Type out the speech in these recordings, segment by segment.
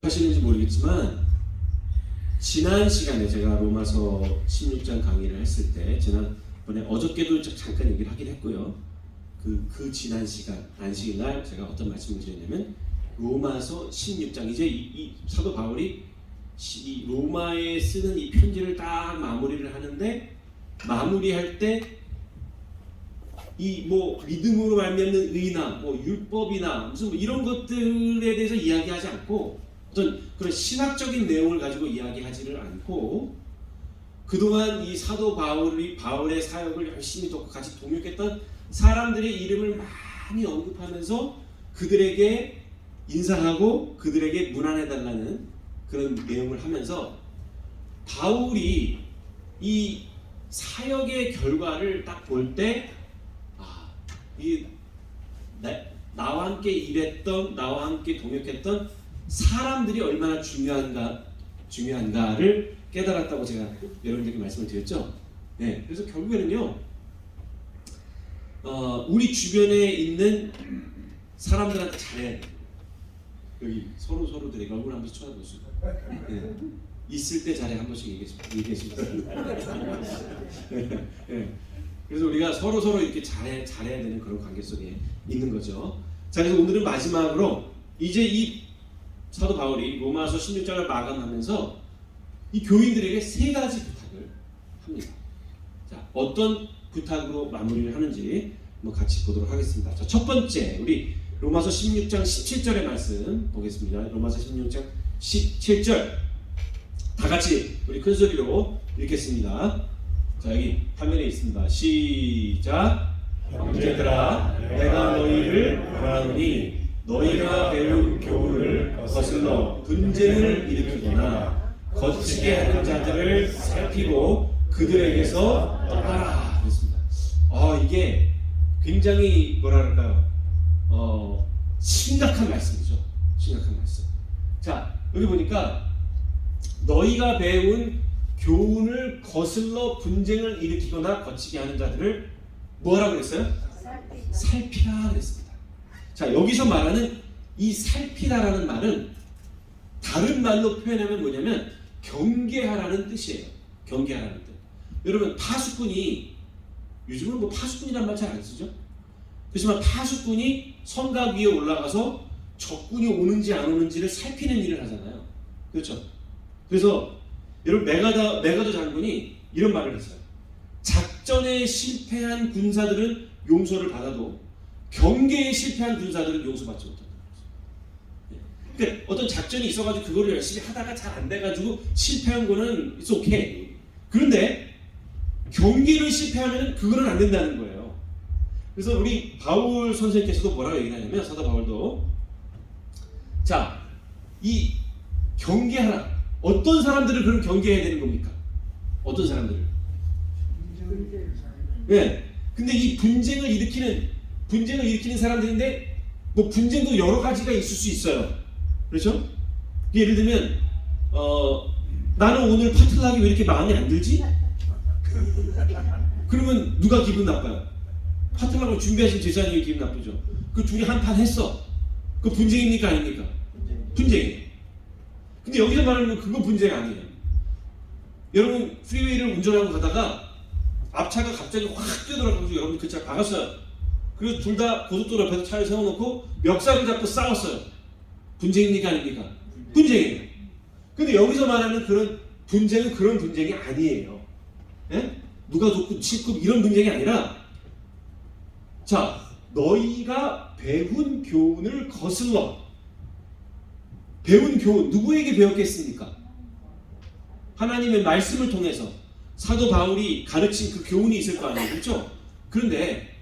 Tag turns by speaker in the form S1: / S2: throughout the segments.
S1: 하시는지 모르겠지만 지난 시간에 제가 로마서 16장 강의를 했을 때 지난번에 어저께도 잠깐 얘기를 하긴 했고요. 그 지난 시간 안식일날 제가 어떤 말씀을 드렸냐면 로마서 16장 이제 이 사도 바울이 이 로마에 쓰는 이 편지를 딱 마무리를 하는데 마무리할 때 이 뭐 믿음으로 말미암는 의나 뭐 율법이나 무슨 뭐 이런 것들에 대해서 이야기하지 않고 어떤 그런 신학적인 내용을 가지고 이야기하지를 않고 그동안 이 사도 바울의 사역을 열심히 돕고 같이 동역했던 사람들의 이름을 많이 언급하면서 그들에게 인사하고 그들에게 문안해달라는 그런 내용을 하면서 바울이 이 사역의 결과를 딱 볼 때 나와 함께 일했던 나와 함께 동역했던 사람들이 얼마나 중요한가를 깨달았다고 제가 여러분들께 말씀을 드렸죠. 네, 그래서 결국에는요, 우리 주변에 있는 사람들한테 잘해야 돼요. 여기 서로들에게 얼굴 한 번씩 쳐다보시고, 네, 있을 때 잘해 한 번씩 얘기해주세요. 네. 그래서 우리가 서로 이렇게 잘해야 되는 그런 관계 속에 있는 거죠. 자, 그래서 오늘은 마지막으로 이제 이 사도 바울이 로마서 16장을 마감하면서 이 교인들에게 세 가지 부탁을 합니다. 자, 어떤 부탁으로 마무리를 하는지 한번 같이 보도록 하겠습니다. 자, 첫 번째 우리 로마서 16장 17절의 말씀 보겠습니다. 로마서 16장 17절 다 같이 우리 큰 소리로 읽겠습니다. 자, 여기 화면에 있습니다. 시작. 형제들아, 내가 너희를 권하노니 너희가 배운 교훈을 거슬러 분쟁을 일으키거나 거치게 하는 자들을 살피고 그들에게서 떠나라. 그렇습니다. 이게 굉장히 뭐랄까요? 심각한 말씀이죠. 심각한 말씀. 자, 여기 보니까 너희가 배운 교훈을 거슬러 분쟁을 일으키거나 거치게 하는 자들을 뭐라고 그랬어요? 살피라 그랬습니다. 자, 여기서 말하는 이 살피라라는 말은 다른 말로 표현하면 뭐냐면 경계하라는 뜻이에요. 경계하라는 뜻. 여러분 파수꾼이 요즘은 뭐 파수꾼이란 말 잘 안 쓰죠? 그렇지만 파수꾼이 성곽 위에 올라가서 적군이 오는지 안 오는지를 살피는 일을 하잖아요. 그렇죠? 그래서 여러분 메가더 장군이 이런 말을 했어요. 작전에 실패한 군사들은 용서를 받아도 경계에 실패한 군사들은 용서받지 못한다. 그러니까 어떤 작전이 있어가지고 그거를 열심히 하다가 잘 안 돼가지고 실패한 거는 it's okay. 그런데 경계를 실패하면 그거는 안 된다는 거예요. 그래서 우리 바울 선생님께서도 뭐라고 얘기하냐면 사도 바울도 자, 이 경계하라. 어떤 사람들을 그럼 경계해야 되는 겁니까? 어떤 사람들을? 네. 근데 이 분쟁을 일으키는 사람들인데 뭐 분쟁도 여러 가지가 있을 수 있어요. 그렇죠? 예를 들면 나는 오늘 파트너하기 왜 이렇게 마음에 안 들지? 그러면 누가 기분 나빠요? 파트너를 준비하신 제사님이 기분 나쁘죠. 그 둘이 한판 했어. 그 분쟁입니까 아닙니까? 분쟁이에요. 근데 여기서 말하는 건 그거 분쟁 아니에요. 여러분 프리웨이를 운전하고 가다가 앞차가 갑자기 확 뛰어들어가지고 여러분 그 차 박았어요. 그리고 둘 다 고속도로 앞에서 차를 세워놓고 멱살을 잡고 싸웠어요. 분쟁입니까 아닙니까? 분쟁이에요. 근데 여기서 말하는 그런 분쟁은 그런 분쟁이 아니에요. 예? 누가 좋고 치고 이런 분쟁이 아니라 자, 너희가 배운 교훈을 거슬러. 배운 교훈, 누구에게 배웠겠습니까? 하나님의 말씀을 통해서 사도 바울이 가르친 그 교훈이 있을 거 아니에요. 그렇죠? 그런데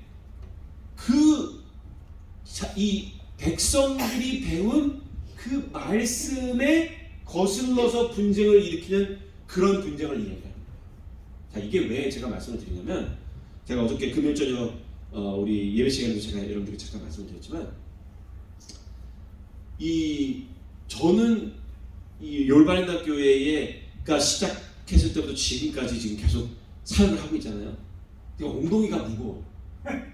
S1: 이 백성들이 배운 그 말씀에 거슬러서 분쟁을 일으키는 그런 분쟁을 이야기합니다. 자, 이게 왜 제가 말씀을 드리냐면 제가 어저께 금요일 저녁 우리 예배 시간에도 제가 여러분들께 잠깐 말씀을 드렸지만 저는 이 요르바렌다 교회가 시작했을 때부터 지금까지 지금 계속 사역을 하고 있잖아요. 엉덩이가 무거워. 네,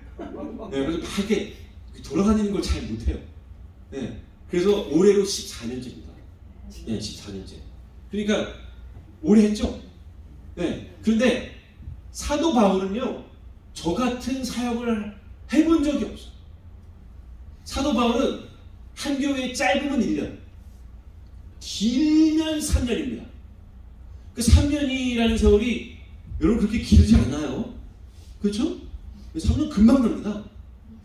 S1: 그래서 막 이렇게 돌아다니는 걸 잘 못해요. 네, 그래서 올해로 14년째입니다. 네, 14년째. 그러니까 오래 했죠. 네. 그런데 사도 바울은요, 저 같은 사역을 해본 적이 없어요. 사도 바울은 한 교회에 짧으면 1년, 길면 3년입니다. 그 3년이라는 세월이 여러분 그렇게 길지 않나요? 그렇죠? 3년 금방 갑니다.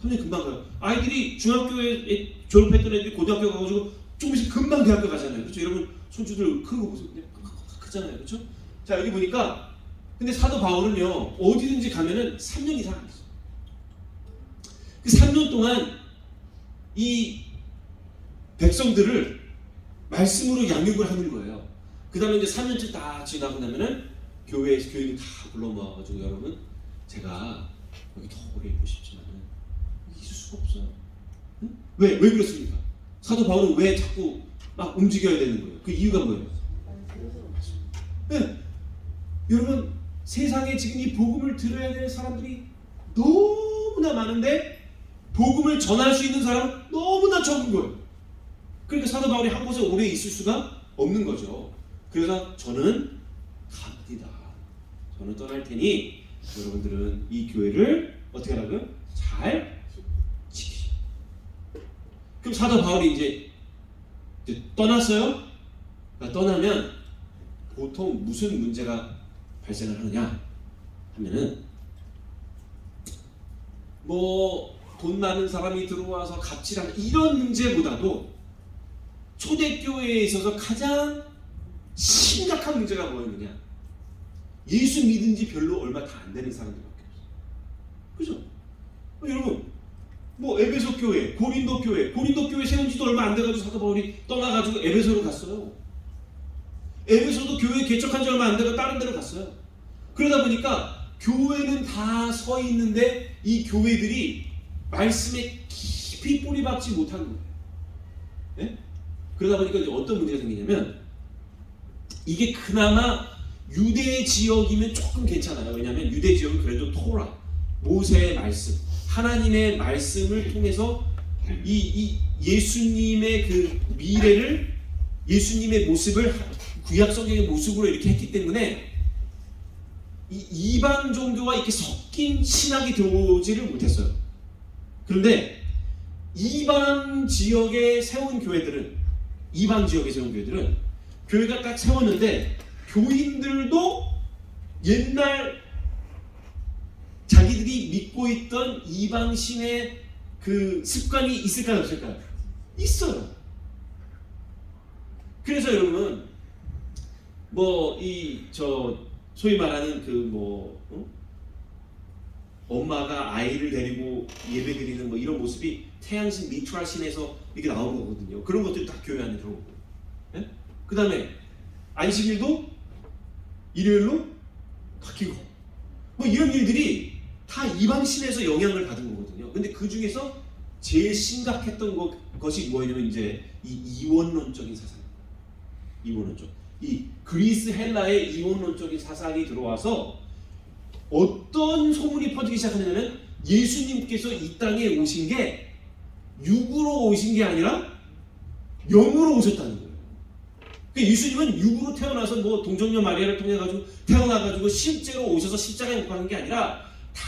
S1: 3년 금방 가요. 아이들이 중학교에 졸업했던 애들이 고등학교 가가지고 조금씩 금방 대학교 가잖아요. 그렇죠? 여러분 손주들 큰 거 보세요. 크잖아요. 그렇죠? 자, 여기 보니까 근데 사도 바울은요, 어디든지 가면은 3년 이상 안 했어요. 그 3년 동안 이 백성들을 말씀으로 양육을 하는 거예요. 그 다음에 이제 3년째 다 지나고 나면은 교회에서 교인이 다 불러 모아가지고, 여러분, 제가 여기 더 오래 있고 싶지만은 있을 수가 없어요. 응? 왜 그렇습니까? 사도 바울은 왜 자꾸 막 움직여야 되는 거예요? 그 이유가 뭐예요? 네. 여러분, 세상에 지금 이 복음을 들어야 될 사람들이 너무나 많은데 복음을 전할 수 있는 사람은 너무나 적은 거예요. 그러니까 사도 바울이 한 곳에 오래 있을 수가 없는 거죠. 그래서 저는 갑니다. 저는 떠날 테니 여러분들은 이 교회를 어떻게 하라고요? 잘 지키시오. 그럼 사도 바울이 이제 떠났어요? 그러니까 떠나면 보통 무슨 문제가 발생을 하느냐 하면은, 뭐 돈 많은 사람이 들어와서 갑질하는 이런 문제보다도 초대교회에 있어서 가장 심각한 문제가 뭐였느냐? 예수 믿은 지 별로 얼마 다 안 되는 사람들밖에 없어요. 그죠? 여러분, 뭐 에베소 교회, 고린도 교회 세운 지도 얼마 안 돼가지고 사도 바울이 떠나가지고 에베소로 갔어요. 에베소도 교회 개척한 지 얼마 안 되고 다른 데로 갔어요. 그러다 보니까 교회는 다 서 있는데 이 교회들이 말씀에 깊이 뿌리박지 못한 거예요. 네? 그러다 보니까 이제 어떤 문제가 생기냐면, 이게 그나마 유대 지역이면 조금 괜찮아요. 왜냐하면 유대 지역은 그래도 토라, 모세의 말씀, 하나님의 말씀을 통해서 이 예수님의 그 미래를, 예수님의 모습을 구약 성경의 모습으로 이렇게 했기 때문에 이 이방 종교와 이렇게 섞인 신학이 들어오지를 못했어요. 그런데 이방 지역에 세운 교회들은 교회가 딱 세웠는데 교인들도 옛날 자기들이 믿고 있던 이방신의 그 습관이 있을까요, 없을까요? 있어요. 그래서 여러분, 뭐 소위 말하는 엄마가 아이를 데리고 예배드리는 뭐 이런 모습이 태양신 미투라신에서 이렇게 나온 거거든요. 그런 것들이 다 교회 안에 들어오고, 네? 그 다음에 안식일도 일요일로 바뀌고, 뭐 이런 일들이 다 이방신에서 영향을 받은 거거든요. 근데 그 중에서 제일 심각했던 것이 뭐냐면 이제 이 이원론적인 사상, 이 그리스 헬라의 이원론적인 사상이 들어와서 어떤 소문이 퍼지기 시작하냐면, 예수님께서 이 땅에 오신 게 육으로 오신 게 아니라 영으로 오셨다는 거예요. 그러니까 예수님은 육으로 태어나서 뭐 동정녀 마리아를 통해 가지고 태어나가지고 실제로 오셔서 십자가에 못 박는 게 아니라 다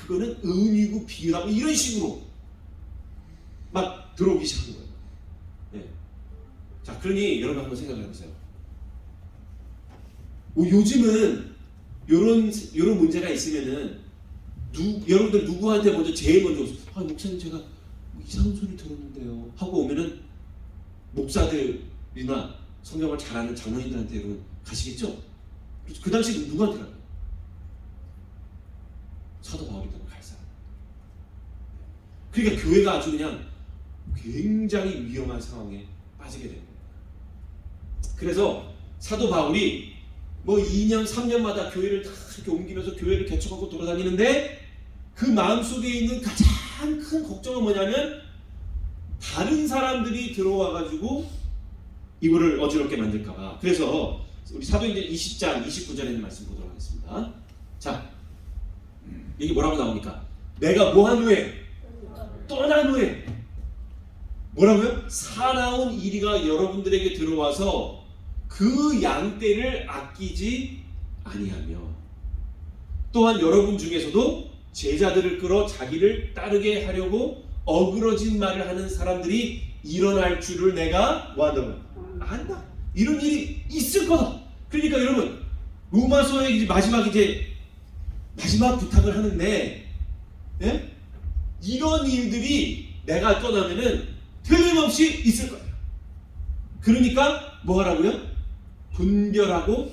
S1: 그거는 은이고 비유라고 이런 식으로 막 들어오기 시작한 거예요. 네. 자, 그러니 여러분 한번 생각을 해보세요. 요즘은 이런 문제가 있으면은 여러분들 누구한테 먼저 제일 먼저 오세요. 목사님, 제가 이상한 소리 들었는데요 하고 오면은 목사들이나 성경을 잘 아는 장로님들한테 여러분 가시겠죠? 그 당시 누구한테 갈까요? 사도 바울이라고 갈 사람. 그러니까 교회가 아주 그냥 굉장히 위험한 상황에 빠지게 됩니다. 그래서 사도 바울이 뭐 2년, 3년마다 교회를 다 이렇게 옮기면서 교회를 개척하고 돌아다니는데, 그 마음속에 있는 가장 큰 걱정은 뭐냐면, 다른 사람들이 들어와가지고 이거를 어지럽게 만들까봐. 그래서 우리 사도행전 20장 29절에 있는 말씀 보도록 하겠습니다. 자, 이게 뭐라고 나옵니까? 내가 뭐한 후에? 떠난 후에. 뭐라고요? 사나운 이리가 여러분들에게 들어와서 그 양떼를 아끼지 아니하며, 또한 여러분 중에서도 제자들을 끌어 자기를 따르게 하려고 어그러진 말을 하는 사람들이 일어날 줄을 내가 뭐한다고요? 안다. 이런 일이 있을 거다. 그러니까 여러분, 로마서의 이제 마지막 부탁을 하는데, 예? 이런 일들이 내가 떠나면은 틀림없이 있을 거예요. 그러니까 뭐 하라고요? 분별하고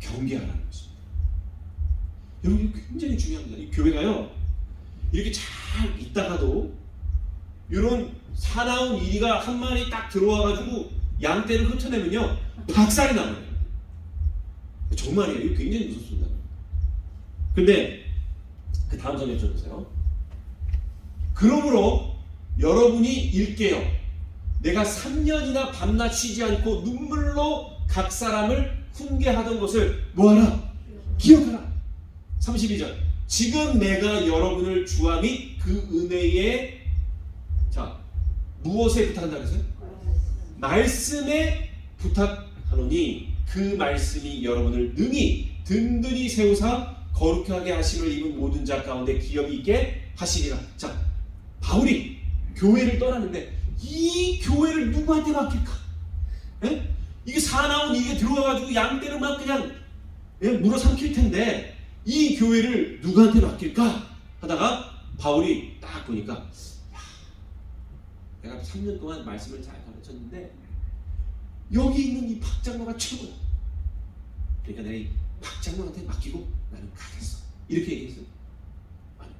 S1: 경계하라는 것입니다. 여러분, 이거 굉장히 중요합니다. 이 교회가요, 이렇게 잘 있다가도 이런 사나운 이리가 한 마리 딱 들어와가지고 양떼를 흩어내면요, 박살이 나요. 정말이에요. 이거 굉장히 무섭습니다. 근데 그 다음 장면 쳐보세요. 그러므로 여러분이 일깨어 내가 3년이나 밤낮 쉬지 않고 눈물로 각 사람을 훈계하던 것을 뭐하라? 기억하라. 32절. 지금 내가 여러분을 주와 및 그 은혜에, 자, 무엇에 부탁한다고 했어요? 말씀에 부탁하노니 그 말씀이 여러분을 능히 든든히 세우사 거룩하게 하심을 입은 모든 자 가운데 기업이 있게 하시리라. 자, 바울이 교회를 떠났는데 이 교회를 누구한테 맡길까? 예? 이게 사나운 이게 들어와가지고 양떼를 막 그냥 물어 삼킬 텐데 이 교회를 누구한테 맡길까? 하다가 바울이 딱 보니까, 야, 내가 3년 동안 말씀을 잘 가르쳤는데 여기 있는 이 박장로가 최고야. 그러니까 내가 이 박장로한테 맡기고 나는 가겠어. 이렇게 얘기했어요. 아니.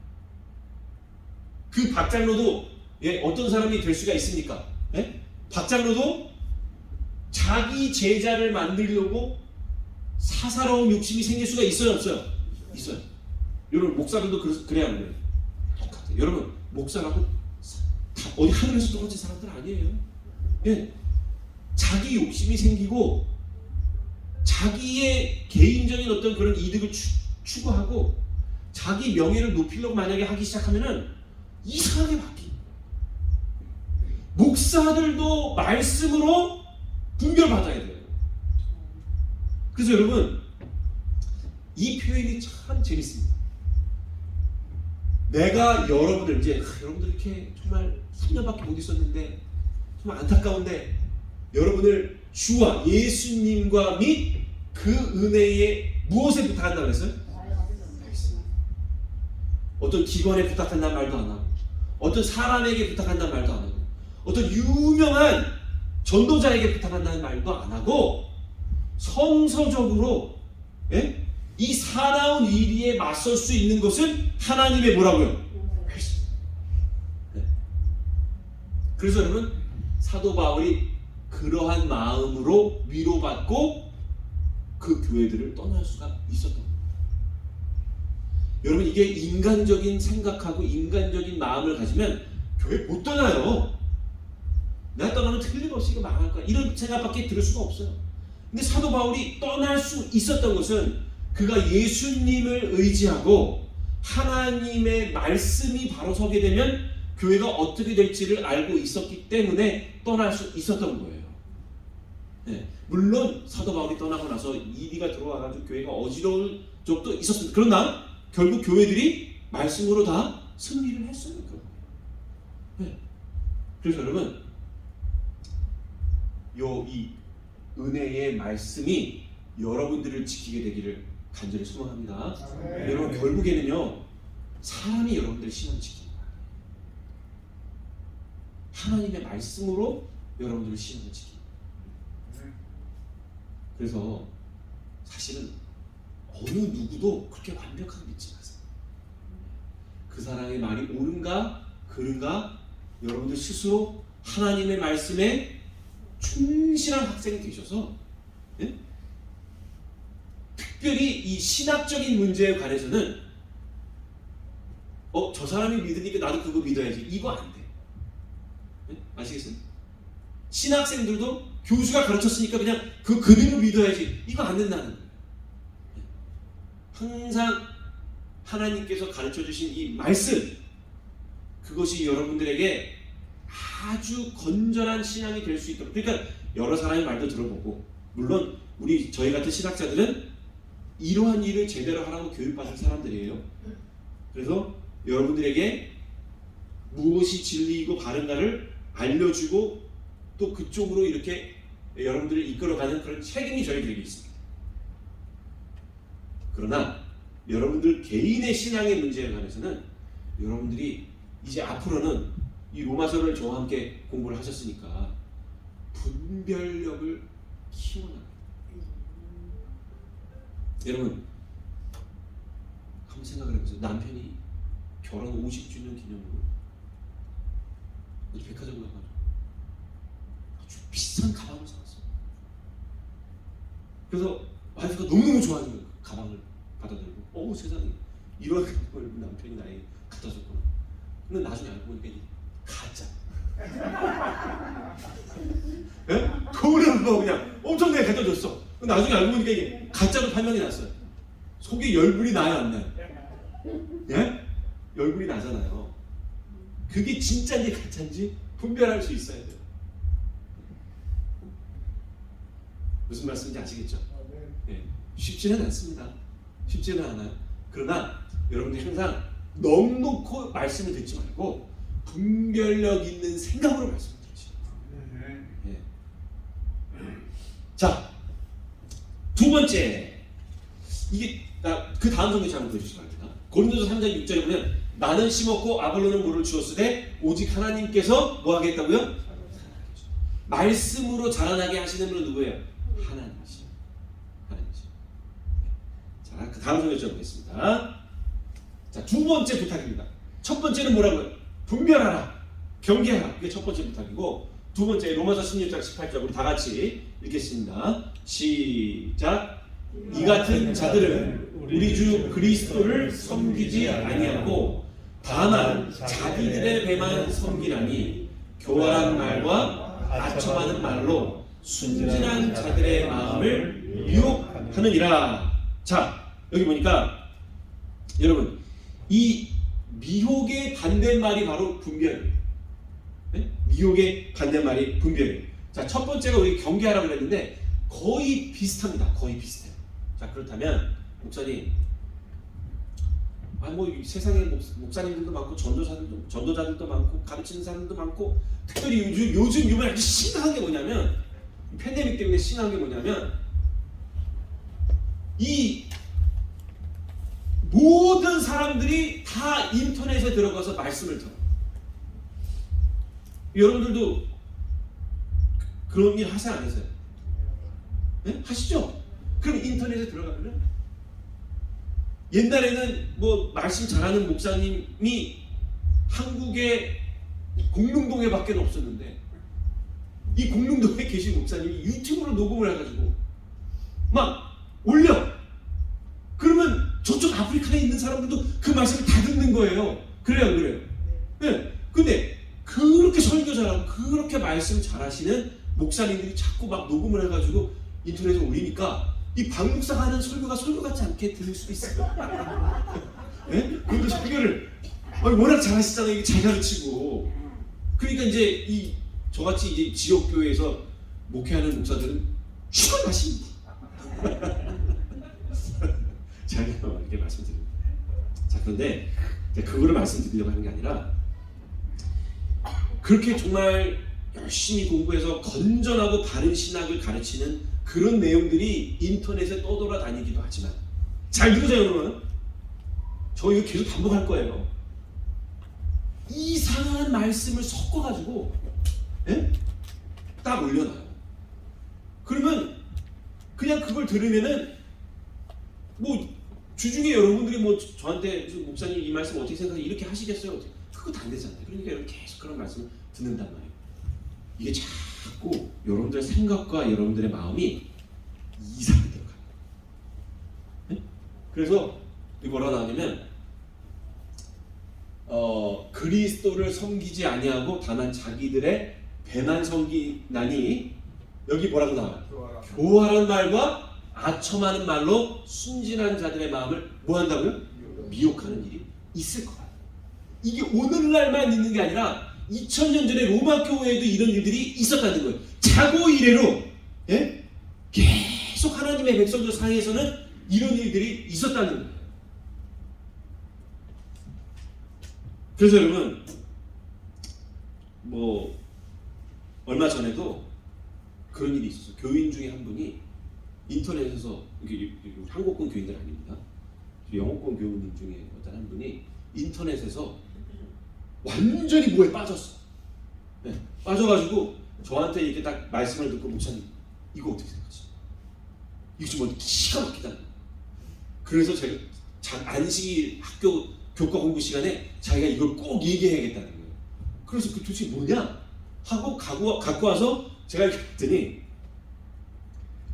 S1: 그 박장로도 어떤 사람이 될 수가 있습니까? 박장로도 자기 제자를 만들려고 사사로운 욕심이 생길 수가 있어요, 없어요? 있어요. 여러분, 목사들도 그래야 하는 거예요. 똑같아요. 여러분, 목사라고 다 어디 하늘에서 떨어진 사람들 아니에요. 예. 자기 욕심이 생기고 자기의 개인적인 어떤 그런 이득을 추구하고 자기 명예를 높이려고 만약에 하기 시작하면은 이상하게 바뀌어요. 목사들도 말씀으로 분별받아야 돼요. 그래서 여러분, 이 표현이 참 재밌습니다. 내가 여러분들, 이제 여러분들 이렇게 정말 3년밖에 못 있었는데 정말 안타까운데 여러분을 주와 예수님과 및 그 은혜에 무엇에 부탁한다고 했어요? 어떤 기관에 부탁한다는 말도 안 하고, 어떤 사람에게 부탁한다는 말도 안 하고, 어떤 유명한 전도자에게 부탁한다는 말도 안 하고, 성서적으로 이 사나운 이리에 맞설 수 있는 것은 하나님의 뭐라고요? 그래서 여러분, 사도 바울이 그러한 마음으로 위로받고 그 교회들을 떠날 수가 있었던 겁니다. 여러분, 이게 인간적인 생각하고 인간적인 마음을 가지면 교회 못 떠나요. 내가 떠나면 틀림없이 이거 망할 거야, 이런 생각밖에 들을 수가 없어요. 근데 사도 바울이 떠날 수 있었던 것은 그가 예수님을 의지하고 하나님의 말씀이 바로 서게 되면 교회가 어떻게 될지를 알고 있었기 때문에 떠날 수 있었던 거예요. 네. 물론 사도 바울이 떠나고 나서 이리가 들어와가지고 교회가 어지러울 적도 있었습니다. 그러나 결국 교회들이 말씀으로 다 승리를 했어요. 네. 그래서 여러분, 이 은혜의 말씀이 여러분들을 지키게 되기를 간절히 소망합니다. 네. 여러분, 결국에는요, 사람이 여러분들을 신앙 지킵니다. 하나님의 말씀으로 여러분들을 신앙을 지킵니다. 그래서 사실은 어느 누구도 그렇게 완벽하게 믿지 마세요. 그 사람의 말이 옳은가 그른가 여러분들 스스로 하나님의 말씀에 충실한 학생이 되셔서, 특별히 이 신학적인 문제에 관해서는 저 사람이 믿으니까 나도 그거 믿어야지, 이거 안 돼. 아시겠어요? 신학생들도 교수가 가르쳤으니까 그냥 그대로 믿어야지, 이거 안 된다는 거예요. 항상 하나님께서 가르쳐 주신 이 말씀, 그것이 여러분들에게 아주 건전한 신앙이 될 수 있도록, 그러니까 여러 사람의 말도 들어보고, 물론 저희 같은 신학자들은 이러한 일을 제대로 하라고 교육받은 사람들이에요. 그래서 여러분들에게 무엇이 진리이고 바른가를 알려주고 또 그쪽으로 이렇게 여러분들을 이끌어가는 그런 책임이 저희들에게 있습니다. 그러나 여러분들 개인의 신앙의 문제에 관해서는 여러분들이 이제 앞으로는 이 로마서를 저와 함께 공부를 하셨으니까 분별력을 키워나가요. 여러분 한번 생각을 해보세요. 남편이 결혼 50주년 기념으로 어디 백화점 가가지고 아주 비싼 가방을 사왔어요. 그래서 와이프가 너무너무 좋아하는 거예요. 그 가방을 받아 들고 어우 세상에 이런 걸 남편이 나에게 갖다 줬구나. 근데 나중에 알고 보니까 이게 가짜. 예? 그거를 뭐 그냥 엄청 내가 갖다 줬어. 나중에 알고 보니까 이게 가짜로 판명이 났어요. 속에 열불이 나요 안 나요? 예? 열불이 나잖아요. 그게 진짜인지 가짜인지 분별할 수 있어야 돼요. 무슨 말씀인지 아시겠죠? 예. 쉽지는 않습니다. 쉽지는 않아요. 그러나 여러분들 항상 넉넉히 말씀을 듣지 말고 분별력 있는 생각으로 말씀을 들으시죠. 예. 자, 두 번째, 이게 그 다음 성경 한번 보여주시기 바랍니다. 고린도서 3장 6절에 보면 나는 심었고 아볼로는 물을 주었으되 오직 하나님께서 뭐 하겠다고요? 말씀으로 자라나게 하시는 분은 누구예요? 하나님이시죠. 하나님이시죠. 자, 그 다음 성경 보겠습니다. 자, 두 번째 부탁입니다. 첫 번째는 뭐라고요? 분별하라, 경계하라. 이게 첫 번째 부탁이고, 두 번째 로마서 16장 18절 우리 다 같이 읽겠습니다. 시작. 이 같은 자들은 우리 주 그리스도를 섬기지 아니하고 다만 자기들의 배만 섬기나니 교활한 말과 아첨하는 말로 순진한 자들의 마음을 미혹하느니라. 자, 여기 보니까 여러분 이 미혹의 반대말이 바로 분별이에요. 네? 미혹의 반대말이 분별이에요. 자, 첫 번째가 우리 경계하라고 그랬는데 거의 비슷합니다. 거의 비슷해요. 자, 그렇다면 목사님, 뭐 세상에 목사님들도 많고 전도자들도 많고 가르치는 사람들도 많고, 특별히 요즘 이번에 아주 심각한 게 뭐냐면, 팬데믹 때문에 심각한 게 뭐냐면, 이 모든 사람들이 다 인터넷에 들어가서 말씀을 들어요. 여러분들도 그런 일 하세요, 안 하세요? 네? 하시죠? 그럼 인터넷에 들어가면 옛날에는 뭐 말씀 잘하는 목사님이 한국의 공릉동에 밖에 없었는데, 이 공릉동에 계신 목사님이 유튜브로 녹음을 해가지고 막 올려. 그러면 저쪽 아프리카에 있는 사람들도 그 말씀을 다 듣는 거예요. 그래요, 안 그래요? 네. 근데 그렇게 설교 잘하고 그렇게 말씀 잘하시는 목사님들이 자꾸 막 녹음을 해가지고 인터넷에 올리니까 이 박 목사가 하는 설교가 설교 같지 않게 들릴 수도 있어요. 네? 그런데 설교를 워낙 잘하시잖아요. 이게 잘 가르치고. 그러니까 이제 저같이 이제 지역 교회에서 목회하는 목사들은 휴가 나십니다. 제가 이렇게 말씀드립니다. 자, 그런데 그거를 말씀드리려고 하는 게 아니라, 그렇게 정말 열심히 공부해서 건전하고 바른 신학을 가르치는 그런 내용들이 인터넷에 떠돌아다니기도 하지만, 잘 들으세요 여러분. 저 이거 계속 반복할 거예요. 이상한 말씀을 섞어가지고 딱 올려놔요. 그러면 그냥 그걸 들으면은 뭐 주중에 여러분들이 뭐 저한테 목사님 이 말씀 어떻게 생각하세요? 이렇게 하시겠어요? 그거 안 되잖아요. 그러니까 여러분 계속 그런 말씀을 듣는단 말이에요. 이게 자꾸 여러분들의 생각과 여러분들의 마음이 이상하게 들어가요. 네? 그래서 이 뭐라 나오냐면 그리스도를 섬기지 아니하고 다만 자기들의 배만 섬기나니, 여기 뭐라고 나와요? 교활한 말과 아첨하는 말로 순진한 자들의 마음을 뭐 한다고요? 미혹하는 일이 있을 거야. 이게 오늘날만 있는 게 아니라 2000년 전에 로마 교회에도 이런 일들이 있었다는 거예요. 자고 이래로 계속 하나님의 백성들 사이에서는 이런 일들이 있었다는 거예요. 그래서 여러분 뭐 얼마 전에도 그런 일이 있었어요. 교인 중에 한 분이 인터넷에서 이게 한국권 교인들 아닙니다. 영어권 교인 중에 어떤 한 분이 인터넷에서 완전히 뭐에 빠졌어. 네, 빠져가지고 저한테 이렇게 딱 말씀을 듣고 목사님 이거 어떻게 생각하세요? 이거 좀 기가 막히다. 그래서 제가 안식일 학교 교과 공부 시간에 자기가 이걸 꼭 얘기해야겠다는 거예요. 그래서 그 도대체 뭐냐 하고 갖고 와서 제가 이렇게 봤더니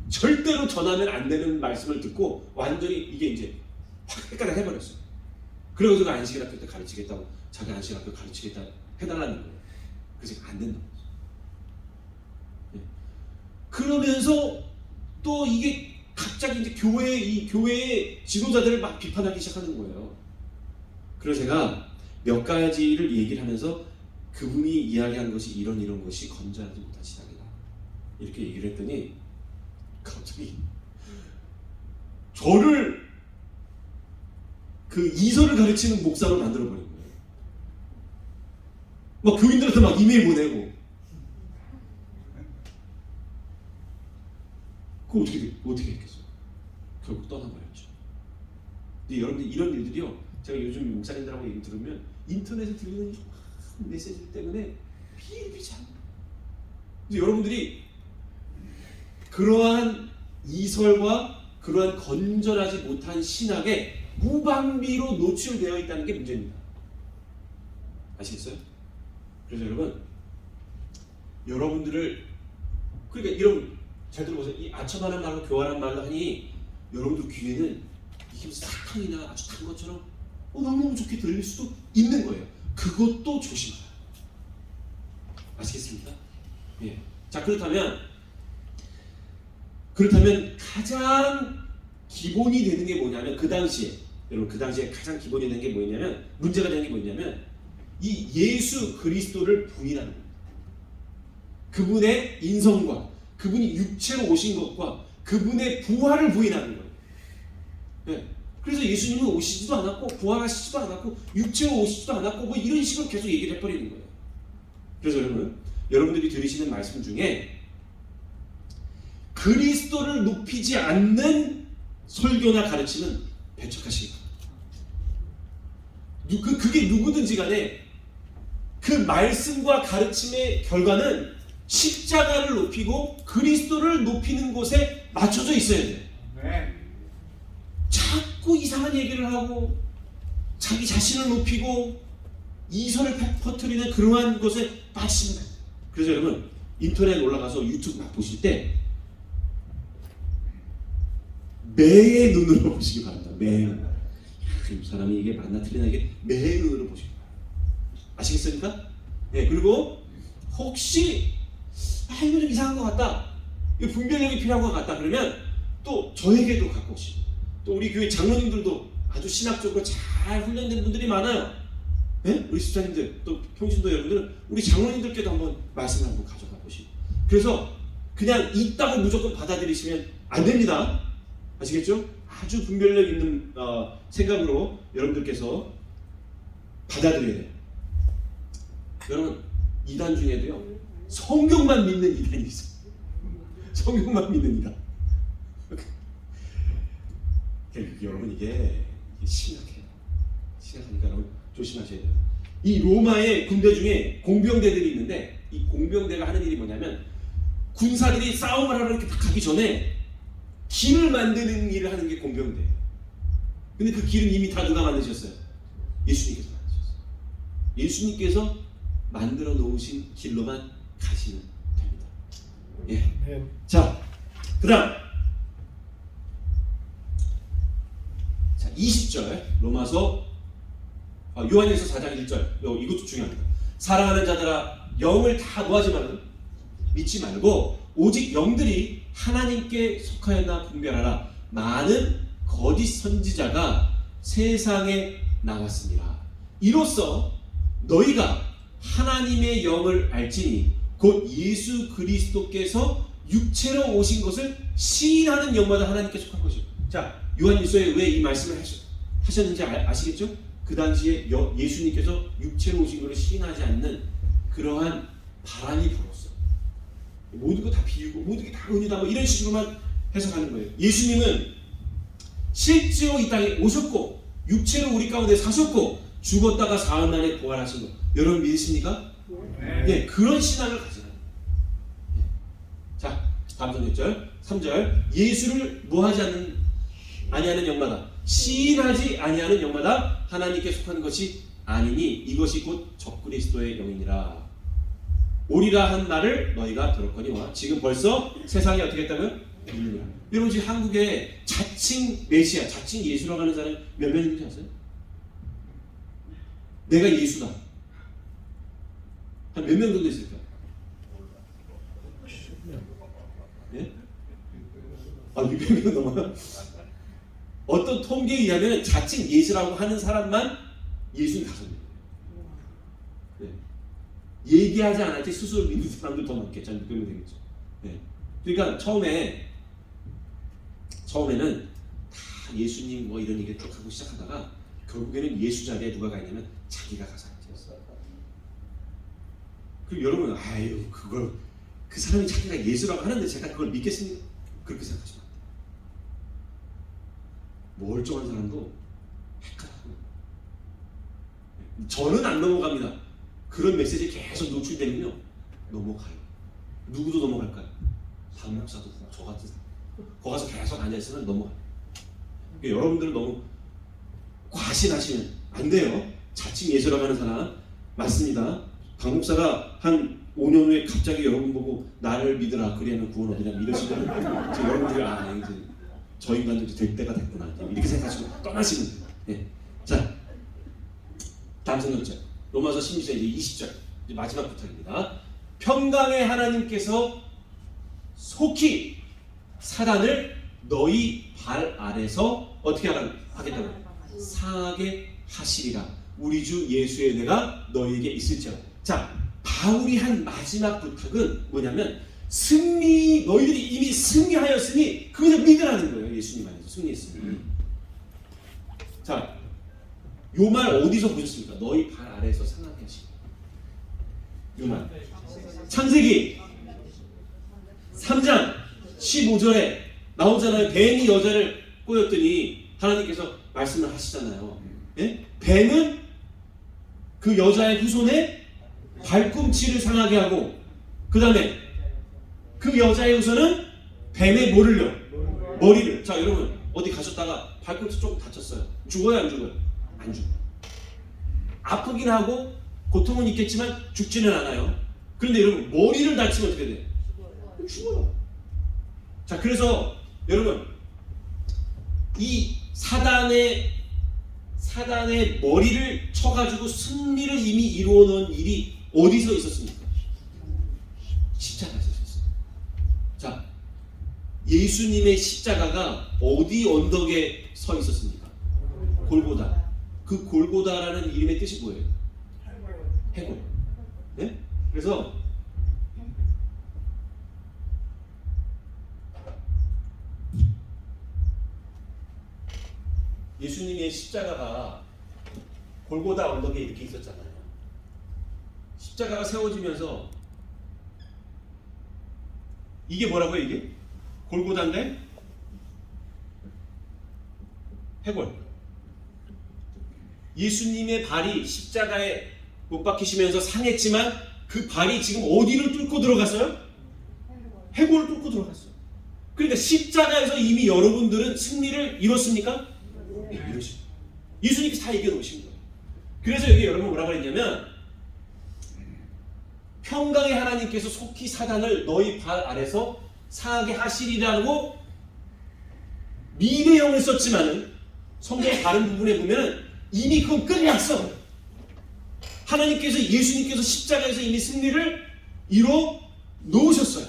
S1: 절대로 전하면 안 되는 말씀을 듣고 완전히 이게 이제 확 헷갈려 해버렸어요. 그래서 그 안식일 학교 때 가르치겠다고 자기 안식일 학교 가르치겠다 해달라는 거예요. 그래서 안 된다고 했어요. 네. 그러면서 또 이게 갑자기 이제 교회의 지도자들을 막 비판하기 시작하는 거예요. 그래서 제가 몇 가지를 얘기를 하면서 그분이 이야기한 것이 이런 것이 건전하지 못한 신앙이다 이렇게 얘기를 했더니 갑자기 저를 그 이설을 가르치는 목사로 만들어버린 거예요. 막 교인들한테 막 이메일 보내고 그거 어떻게 했겠어요? 결국 떠나버렸죠. 근데 여러분들 이런 일들이요, 제가 요즘 목사님들하고 얘기 들으면 인터넷에 들리는 메시지 때문에 비일비재. 여러분들이 그러한 이설과 그러한 건전하지 못한 신학에 무방비로 노출되어 있다는 게 문제입니다. 아시겠어요? 그래서 여러분들을 그러니까 이런 잘 들어보세요. 이 아첨하는 말로 교활한 말로 하니 여러분들 귀에는 이게 사탕이나 아주 단 것처럼 너무너무 좋게 들릴 수도 있는 거예요. 그것도 조심하라. 아시겠습니까? 예. 자, 그렇다면 가장 기본이 되는 게 뭐냐면 여러분 그 당시에 가장 기본이 되는 게 뭐냐면 문제가 되는 게 뭐냐면 이 예수 그리스도를 부인하는 겁니다. 그분의 인성과 그분이 육체로 오신 것과 그분의 부활을 부인하는 거예요. 네. 그래서 예수님은 오시지도 않았고 부활하시지도 않았고 육체로 오시지도 않았고 뭐 이런 식으로 계속 얘기를 해버리는 거예요. 그래서 여러분들이 들으시는 말씀 중에 그리스도를 높이지 않는 설교나 가르침은 배척하시기 바랍니다. 그게 누구든지 간에 그 말씀과 가르침의 결과는 십자가를 높이고 그리스도를 높이는 곳에 맞춰져 있어야 돼요. 네. 자꾸 이상한 얘기를 하고 자기 자신을 높이고 이설을 퍼뜨리는 그러한 것에 빠지시면 돼요. 그래서 여러분 인터넷 올라가서 유튜브 막 보실 때 매의 눈으로 보시기 바랍니다. 매의 눈. 사람이 이게 맞나 틀리나 이게 매의 눈으로 보시기 바랍니다. 아시겠습니까? 네, 그리고 혹시 이거 좀 이상한 것 같다, 이거 분별력이 필요한 것 같다 그러면 또 저에게도 갖고 오시고 또 우리 교회 장로님들도 아주 신학적으로 잘 훈련된 분들이 많아요. 네? 우리 집사님들 또 평신도 여러분들은 우리 장로님들께도 한번 말씀을 한번 가져가 보시고 그래서 그냥 있다고 무조건 받아들이시면 안 됩니다. 아시겠죠? 아주 분별력 있는 생각으로 여러분들께서 받아들여야 돼요. 여러분 이단 중에도요 성경만 믿는 이단이 있어요. 성경만 믿는 이단. 여러분 이게 심각해요. 심각하니까 여러분 조심하셔야 돼요. 이 로마의 군대 중에 공병대들이 있는데 이 공병대가 하는 일이 뭐냐면 군사들이 싸움을 하러 이렇게 가기 전에 길을 만드는 일을 하는 게 공병대예요. 근데 그 길은 이미 다 누가 만드셨어요? 예수님께서 만드셨어요. 예수님께서 만들어 놓으신 길로만 가시면 됩니다. 예. 네. 자, 그다음 20절 로마서 요한일서 4장 1절 이것도 중요합니다. 사랑하는 자들아 영을 다 믿지 말고 오직 영들이 하나님께 속하였나 분별하라. 많은 거짓 선지자가 세상에 나왔습니다. 이로써 너희가 하나님의 영을 알지니 곧 예수 그리스도께서 육체로 오신 것을 시인하는 영마다 하나님께 속한 것이요. 자, 요한일서에 왜 이 말씀을 하셨는지 아시겠죠? 그 당시에 예수님께서 육체로 오신 것을 시인하지 않는 그러한 바람이 불었어. 모든 거 다 비우고 모든 게 다 은유다 뭐 이런 식으로만 해석하는 거예요. 예수님은 실제로 이 땅에 오셨고 육체로 우리 가운데 사셨고 죽었다가 사흘 만에 부활하신 거 여러분 믿으십니까? 네, 그런 신앙을 가지라. 자, 다음 절 6절 3절 예수를 뭐하지 아니하는 영마다 시인하지 아니하는 영마다 하나님께 속하는 것이 아니니 이것이 곧 적그리스도의 영이니라. 오리라 한 말을 너희가 들었거니와 지금 벌써 세상이 어떻게 했다고요? 이르니라. 여러분 지금 한국에 자칭 메시아, 자칭 예수라고 하는 사람이 몇 명 있는지 아세요? 내가 예수다. 한 몇 명 정도 있을까? 예? 아, 600명 넘어요? 어떤 통계에 의하면 자칭 예수라고 하는 사람만 65명. 네. 얘기하지 않았지 스스로 믿는 사람들 더 많겠죠. 600명 되겠죠. 네. 그러니까 처음에는 다 예수님 뭐 이런 얘기 쭉 하고 시작하다가 결국에는 예수 자리에 누가 가 있냐면 자기가 가서 앉았어요. 그리고 여러분, 아유 그걸 그 사람이 자기가 예수라고 하는데 제가 그걸 믿겠습니까? 그렇게 생각하시면 안 돼요. 멀쩡한 사람도 헷갈려요. 저는 안 넘어갑니다. 그런 메시지 계속 노출되면요 넘어가요. 누구도 넘어갈까요? 박 목사도 저 같은 사람. 거기 가서 계속 앉아있으면 넘어가요. 그러니까 여러분들은 너무 과신하시면 안 돼요. 자칭 예수라고 하는 사람 맞습니다. 박 목사가 한 5년 후에 갑자기 여러분 보고 나를 믿으라 그래야만 구원 얻으냐 이러시면 여러분들이 이제 저 인간도 이제 될 때가 됐구나 이렇게 생각하시고 떠나시면 돼요. 네. 자, 다음 성경절 로마서 16장 이제 20절 이제 마지막 부탁입니다. 평강의 하나님께서 속히 사단을 너희 발 아래서 어떻게 하겠다고? 상하게 하시리라. 우리 주 예수의 은혜가 너희에게 있을지어다. 자, 바울이 한 마지막 부탁은 뭐냐면 너희들이 이미 승리하였으니 그것을 믿으라는 거예요. 예수님 안에서 승리했으니. 자, 요 말 어디서 보셨습니까? 너희 발 아래에서 상하게 하시리라. 요 말 창세기 3장 15절에 나오잖아요. 뱀이 여자를 꼬였더니 하나님께서 말씀을 하시잖아요. 예? 뱀은 그 여자의 후손에 발꿈치를 상하게 하고 그 다음에 그 여자의 후손은 뱀의 머리를. 자, 여러분 어디 가셨다가 발꿈치 조금 다쳤어요. 죽어요 안 죽어요? 안 죽어요. 아프긴 하고 고통은 있겠지만 죽지는 않아요. 그런데 여러분 머리를 다치면 어떻게 돼요? 죽어요. 자, 그래서 여러분 이 사단의 머리를 쳐가지고 승리를 이미 이루어놓은 일이 어디서 있었습니까? 십자가에서 있었어요. 자, 예수님의 십자가가 어디 언덕에 서 있었습니까? 골고다. 그 골고다라는 이름의 뜻이 뭐예요? 해골. 네? 그래서 예수님의 십자가가 골고다 언덕에 이렇게 있었잖아요. 십자가가 세워지면서 이게 뭐라고요? 이게 골고다인데 해골. 예수님의 발이 십자가에 못 박히시면서 상했지만 그 발이 지금 어디를 뚫고 들어갔어요? 해골을 뚫고 들어갔어요. 그러니까 십자가에서 이미 여러분들은 승리를 이뤘습니까? 네, 이루신. 예수님께서 다 이겨놓으신 거예요. 그래서 여기 여러분 뭐라고 그랬냐면 평강의 하나님께서 속히 사단을 너희 발 아래서 상하게 하시리라고 미래형을 썼지만은 성경 다른 부분에 보면 이미 그건 끝났어. 하나님께서 예수님께서 십자가에서 이미 승리를 이뤄 놓으셨어요.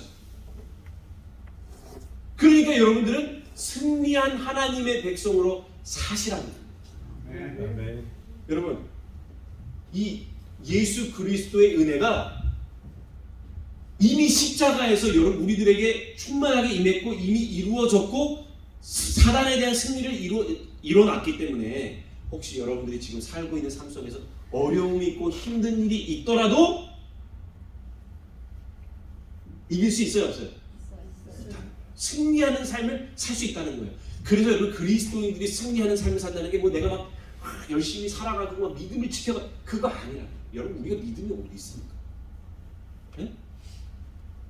S1: 그러니까 여러분들은 승리한 하나님의 백성으로 사시랍니다. 여러분, 이 예수 그리스도의 은혜가 이미 십자가에서 여러분 우리들에게 충만하게 임했고 이미 이루어졌고 사단에 대한 승리를 이뤄놨기 때문에 혹시 여러분들이 지금 살고 있는 삶 속에서 어려움이 있고 힘든 일이 있더라도 이길 수 있어요, 없어요? 승리하는 삶을 살 수 있다는 거예요. 그래서 여러분 그리스도인들이 승리하는 삶을 산다는 게 뭐 내가 막 열심히 살아가지고 막 믿음을 지켜가 그거 아니라 여러분 우리가 믿음이 어디 있습니까? 네?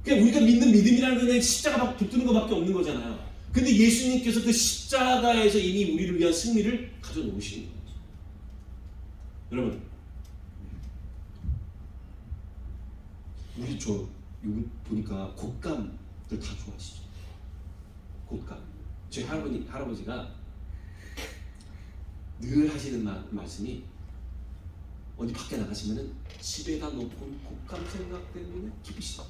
S1: 그냥 우리가 믿는 믿음이라는 건 그냥 십자가 막 붙드는 것밖에 없는 거잖아요. 근데 예수님께서 그 십자가에서 이미 우리를 위한 승리를 가져놓으시는 거예요. 여러분 우리 저 여기 보니까 곶감들 다 좋아하시죠? 곶감. 저희 할아버지가 늘 하시는 말씀이 어디 밖에 나가시면은 집에다 놓고 곶감 생각 때문에 기쁘시다.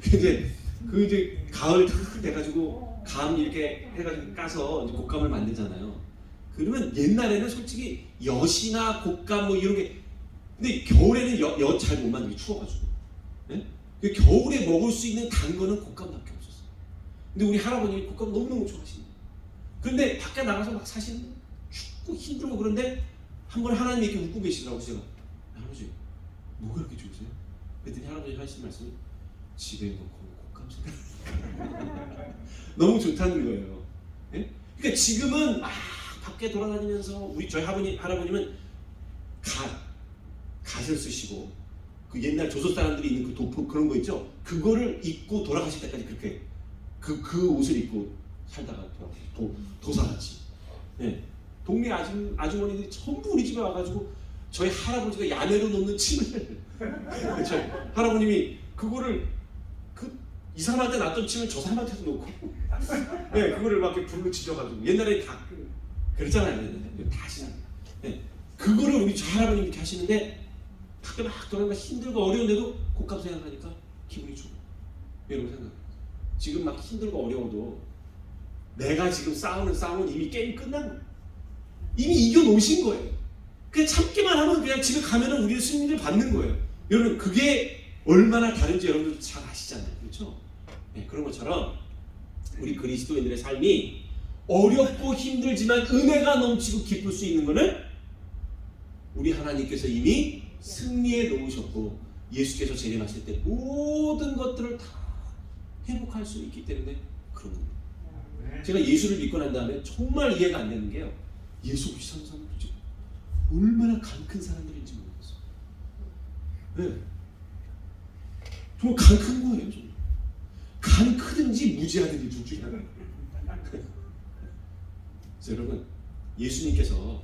S1: 이제 가을 탁 돼가지고 감 이렇게 해가지고 까서 이제 곶감을 만들잖아요. 그러면 옛날에는 솔직히 엿이나 곶감 뭐 이런 게 근데 겨울에는 엿 잘 못 만들기 추워가지고 네? 겨울에 먹을 수 있는 단 거는 곶감밖에 없었어요. 근데 우리 할아버님이 곶감 너무너무 좋아하시는 거예요. 그런데 밖에 나가서 막 사시는 춥고 힘들고 그런데 한 번 하나님이 이렇게 웃고 계시더라고. 제가 할아버지 뭐가 그렇게 좋으세요? 그랬더니 할아버지 하시는 말씀이 집에 놓고 곶감 생각 너무 좋다는 거예요. 네? 그러니까 지금은 막 밖에 돌아다니면서 저희 할아버님은 갓을 쓰시고 그 옛날 조선 사람들이 입는 그 도포 그런 거 있죠? 그거를 입고 돌아가실 때까지 그렇게 그 옷을 입고 살다가 도사같이. 네. 동네 아주머니들이 전부 우리 집에 와가지고 저희 할아버지가 야매로 놓는 침을 저희 할아버님이 그거를 이 사람한테 놨던 침을 저 사람한테도 놓고 네, 그거를 막 이렇게 불로 지져가지고 옛날에 다 그랬잖아요. 다 하시잖아요. 네. 그거를 우리 저 할아버님이 이렇게 하시는데 밖에 막 돌아다니까 힘들고 어려운데도 곶감 생각하니까 기분이 좋아요. 이런 생각. 지금 막 힘들고 어려워도 내가 지금 싸우는 싸움은 이미 게임 끝난 거예요. 이미 이겨놓으신 거예요. 그냥 참기만 하면 그냥 집에 가면은 우리의 승리를 받는 거예요. 여러분 그게 얼마나 다른지 여러분들 잘 아시잖아요. 그렇죠? 네, 그런 것처럼 우리 그리스도인들의 삶이 어렵고 힘들지만 은혜가 넘치고 기쁠 수 있는 것은 우리 하나님께서 이미 승리해 놓으셨고 예수께서 재림하실 때 모든 것들을 다 회복할 수 있기 때문에 그런 겁니다. 제가 예수를 믿고 난 다음에 정말 이해가 안 되는 게요. 예수 없이 사는 사람들이 얼마나 간 큰 사람들인지 모르겠어요. 네. 정말 간 큰 거예요. 정말. 간 크든지 무지하든지 둘 중에 하나. 그래서 여러분 예수님께서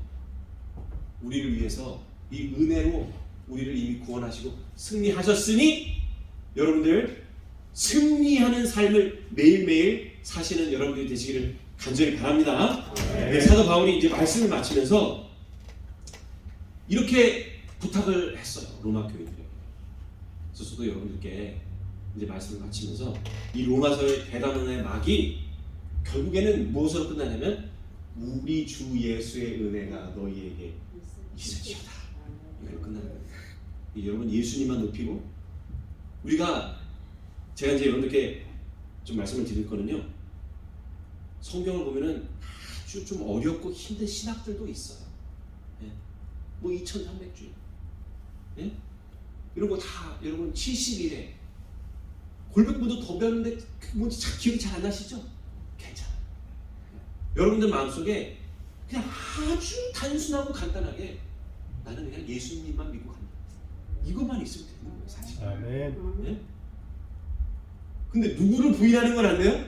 S1: 우리를 위해서 이 은혜로 우리를 이미 구원하시고 승리하셨으니 여러분들 승리하는 삶을 매일매일 사시는 여러분들이 되시기를 간절히 바랍니다. 네, 사도 바울이 이제 말씀을 마치면서 이렇게 부탁을 했어요. 로마 교인들에게. 그래서 저도 여러분들께 이제 말씀을 마치면서 이 로마서의 대담원의 막이 결국에는 무엇으로 끝나냐면 우리 주 예수의 은혜가 너희에게 있으시다. 이걸로 끝나는 거예요. 여러분 예수님만 높이고 우리가 제가 이제 여러분들께 좀 말씀을 드릴 거는요. 성경을 보면은 아주 좀 어렵고 힘든 신학들도 있어요. 예. 뭐 2300주 예? 이런 거 다 여러분 70일에 골백보도 더 배웠는데 뭔지 기억이 잘 안 나시죠? 괜찮아요. 여러분들 마음속에 그냥 아주 단순하고 간단하게 나는 그냥 예수님만 믿고 간다. 이것만 있으면 되는 거예요, 사실.
S2: 아멘.
S1: 예? 근데 누구를 부인하는 건 안 돼요?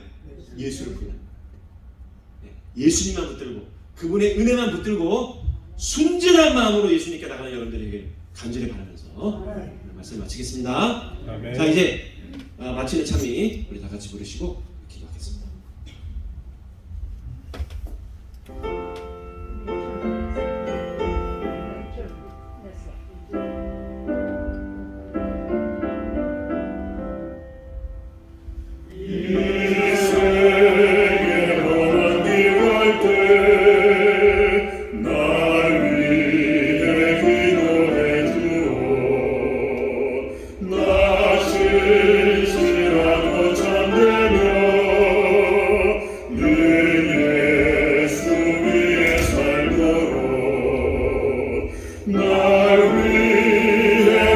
S1: 예수를 부인하는 거예요. 예. 예수님만 붙들고 그분의 은혜만 붙들고 순진한 마음으로 예수님께 나가는 여러분들에게 간절히 바라면서 오늘 말씀 마치겠습니다.
S2: 아멘.
S1: 자 이제 마치는 참이 우리 다 같이 부르시고 기도하겠습니다.
S3: 이